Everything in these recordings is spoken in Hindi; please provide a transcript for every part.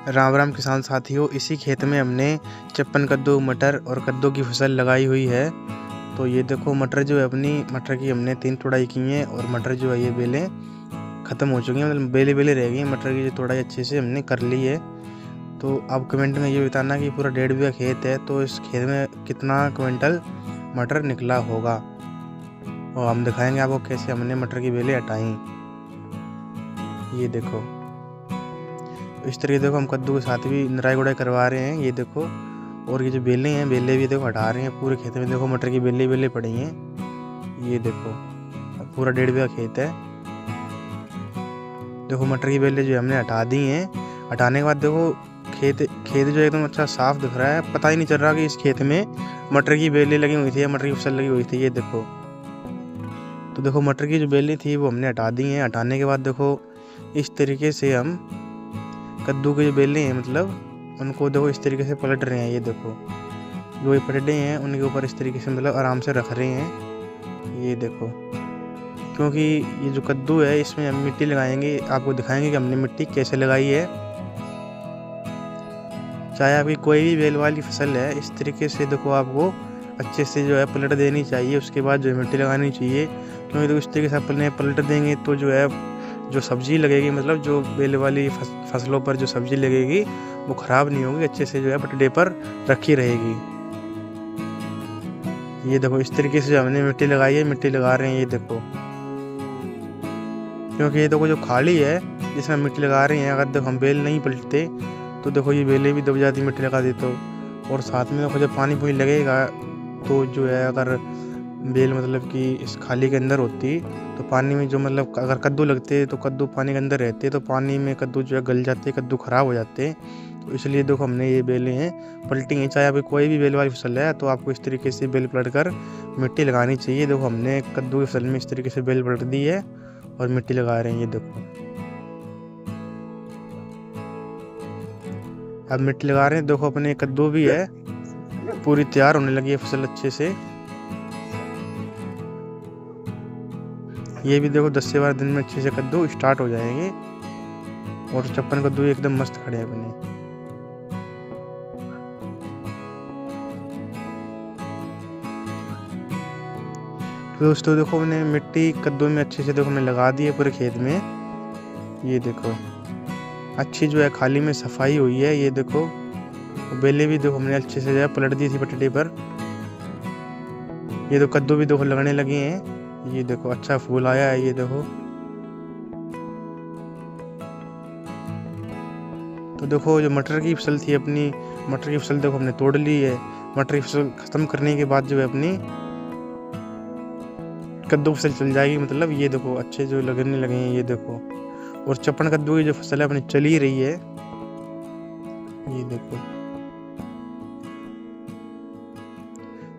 राम राम किसान साथियों, इसी खेत में हमने चप्पन कद्दू, मटर और कद्दू की फसल लगाई हुई है। तो ये देखो मटर जो है अपनी मटर की हमने 3 तुड़ाई की हैं और मटर जो है ये बेलें ख़त्म हो चुकी हैं, मतलब बेले रह गई हैं। मटर की जो तुड़ाई अच्छे से हमने कर ली है। तो आप कमेंट में ये बताना कि पूरा 1.5 बीघा खेत है, तो इस खेत में कितना क्विंटल मटर निकला होगा। और हम दिखाएंगे आपको कैसे हमने मटर की बेलें हटाई। ये देखो इस तरीके देखो हम कद्दू के साथ भी निराई गुड़ाई करवा रहे हैं। ये देखो, और ये जो बेलें हैं बेले भी देखो हटा रहे हैं। पूरे खेत में देखो मटर की बेले पड़ी हैं। ये देखो पूरा 1.5 बीघा खेत है। देखो मटर की बेले जो हमने हटा दी हैं। हटाने के बाद देखो खेत जो एकदम अच्छा साफ दिख रहा है। पता ही नहीं चल रहा कि इस खेत में मटर की बेलें लगी हुई थी या मटर की फसल लगी हुई थी। ये देखो, तो देखो मटर की जो बेलें थी वो हमने हटा दी हैं। हटाने के बाद देखो इस तरीके से हम कद्दू के जो बेलें हैं मतलब उनको देखो इस तरीके से पलट रहे हैं। ये देखो जो ये पलटे हैं उनके ऊपर इस तरीके से मतलब आराम से रख रहे हैं। ये देखो, क्योंकि ये जो कद्दू है इसमें हम मिट्टी लगाएंगे, आपको दिखाएंगे कि हमने मिट्टी कैसे लगाई है। चाहे आपकी कोई भी बेल वाली फसल है, इस तरीके से देखो आपको अच्छे से जो है पलट देनी चाहिए। उसके बाद जो है मिट्टी लगानी चाहिए, क्योंकि तो इस तरीके से अपने पलट देंगे तो जो है जो सब्जी लगेगी, मतलब जो बेल वाली फसलों पर जो सब्जी लगेगी वो ख़राब नहीं होगी, अच्छे से जो है पटड़े पर रखी रहेगी। ये देखो इस तरीके से जो हमने मिट्टी लगाई है, मिट्टी लगा रहे हैं। ये देखो, क्योंकि ये देखो जो खाली है जिसमें मिट्टी लगा रहे हैं, अगर देखो हम बेल नहीं पलटते तो देखो ये बेलें भी दब जाती मिट्टी लगा दी तो। और साथ में देखो जब पानी लगेगा तो जो है अगर बेल मतलब कि इस खाली के अंदर होती तो पानी में जो मतलब अगर कद्दू लगते तो कद्दू पानी के अंदर रहते तो पानी में कद्दू जो है गल जाते, कद्दू ख़राब हो जाते। तो इसलिए देखो हमने ये बेलें हैं पलटी हैं। चाहे अभी कोई भी बेल वाली फसल है तो आपको इस तरीके से बेल पलट कर मिट्टी लगानी चाहिए। देखो हमने कद्दू की फसल में इस तरीके से बेल पलट दी है और मिट्टी लगा रहे हैं। ये देखो अब मिट्टी लगा रहे हैं। देखो अपने कद्दू भी है पूरी तैयार होने लगी है फसल अच्छे से। ये भी देखो 10 से 12 दिन में अच्छे से कद्दू स्टार्ट हो जाएंगे और 56 कद्दू एकदम मस्त खड़े हैं अपने। तो दोस्तों देखो हमने मिट्टी कद्दू में अच्छे से देखो हमने लगा दी है पूरे खेत में। ये देखो अच्छी जो है खाली में सफाई हुई है। ये देखो बेले भी देखो हमने अच्छे से जो है पलट दी थी पटड़ी पर। ये तो कद्दू भी देखो लगने लगे हैं। ये देखो अच्छा फूल आया है। ये देखो, तो देखो जो मटर की फसल थी अपनी, मटर की फसल देखो हमने तोड़ ली है। मटर की फसल खत्म करने के बाद जो है अपनी कद्दू फसल चल जाएगी, मतलब ये देखो अच्छे जो लगने लगे हैं। ये देखो, और 56 कद्दू की जो फसल है अपनी चल ही रही है। ये देखो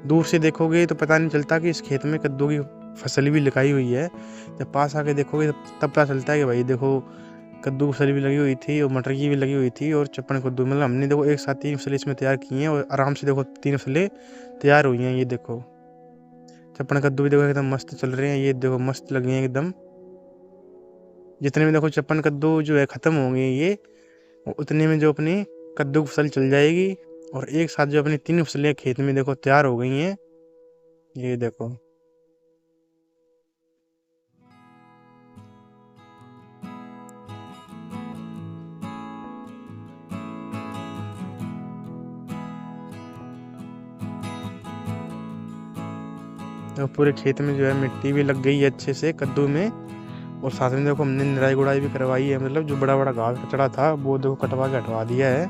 दूर से देखोगे तो पता नहीं चलता कि इस खेत में कद्दू की फसल भी लगाई हुई है। जब पास आके देखोगे तब पता चलता है कि भाई देखो कद्दू की फसल भी लगी हुई थी और मटर की भी लगी हुई थी और 56 कद्दू, मतलब हमने देखो एक साथ 3 फसलें इसमें तैयार की हैं और आराम से देखो 3 फसलें तैयार हुई हैं। ये देखो 56 कद्दू भी देखो एकदम मस्त चल रहे हैं। ये देखो मस्त लगे हैं एकदम। जितने में देखो 56 कद्दू जो है ख़त्म होंगे ये, उतने में जो अपनी कद्दू की फसल चल जाएगी और एक साथ जो अपनी 3 फसलें खेत में देखो तैयार हो गई हैं। ये देखो तो पूरे खेत में जो है मिट्टी भी लग गई है अच्छे से कद्दू में। और साथ में देखो हमने निराई गुड़ाई भी करवाई है, मतलब जो बड़ा घास कचड़ा था वो देखो कटवा के हटवा दिया है।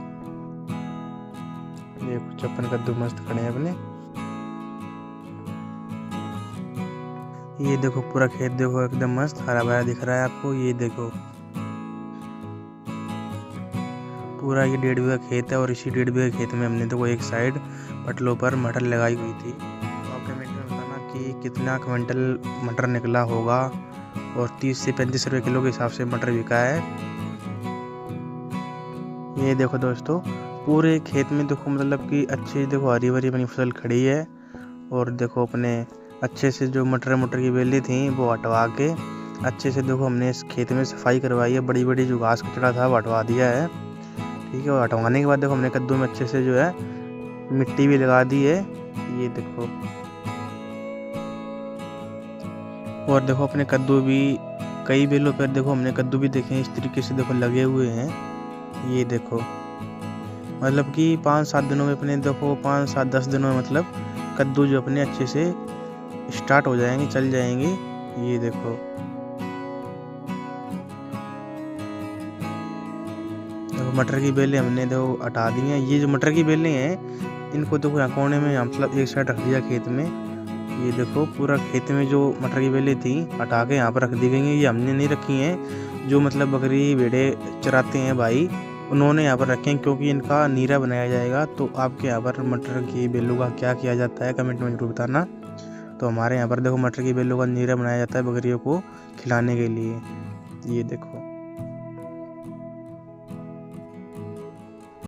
देखो 56 कद्दू मस्त खड़े हैं अपने। ये देखो पूरा खेत देखो एकदम मस्त हरा भरा दिख रहा है आपको। ये देखो पूरा ये 1.5 बीघा खेत है और इसी 1.5 बीघा खेत में हमने तो एक साइड पटलों पर मटर लगाई हुई थी। तो आप कमेंट में बताना कि कितना क्विंटल मटर निकला होगा और 30 से 35 रुपये किलो के हिसाब से मटर बिका है। ये देखो दोस्तों पूरे खेत में देखो मतलब कि अच्छी देखो हरी भरी अपनी फसल खड़ी है। और देखो अपने अच्छे से जो मटर की बेली थी वो हटवा के अच्छे से देखो हमने इस खेत में सफाई करवाई है। बड़ी बड़ी जो घास कचड़ा था वो हटवा दिया है। ठीक है। और हटवाने के बाद देखो हमने कद्दू में अच्छे से जो है मिट्टी भी लगा दी है, ये देखो। और देखो अपने कद्दू भी कई बेलों पर देखो हमने कद्दू भी देखे हैं इस तरीके से देखो लगे हुए हैं, ये देखो। मतलब कि 5-7 दिनों में अपने देखो 5-7-10 दिनों में मतलब कद्दू जो अपने अच्छे से स्टार्ट हो जाएंगे, चल जाएंगे, ये देखो। देखो मटर की बेलें हमने देखो हटा दी हैं। ये जो मटर की बेलें हैं इनको देखो यहाँ कोने में मतलब एक साइड रख दिया खेत में, ये देखो पूरा खेत में जो मटर की बेलें थी हटा के यहाँ पर रख दी गई हैं। ये हमने नहीं रखी हैं, जो मतलब बकरी भेड़े चराते हैं भाई उन्होंने यहाँ पर रखे हैं, क्योंकि इनका नीरा बनाया जाएगा। तो आपके यहाँ पर मटर की बेलों का क्या किया जाता है कमेंट में जरूर बताना। तो हमारे यहाँ पर देखो मटर की बेलों का नीरा बनाया जाता है बकरियों को खिलाने के लिए, ये देखो।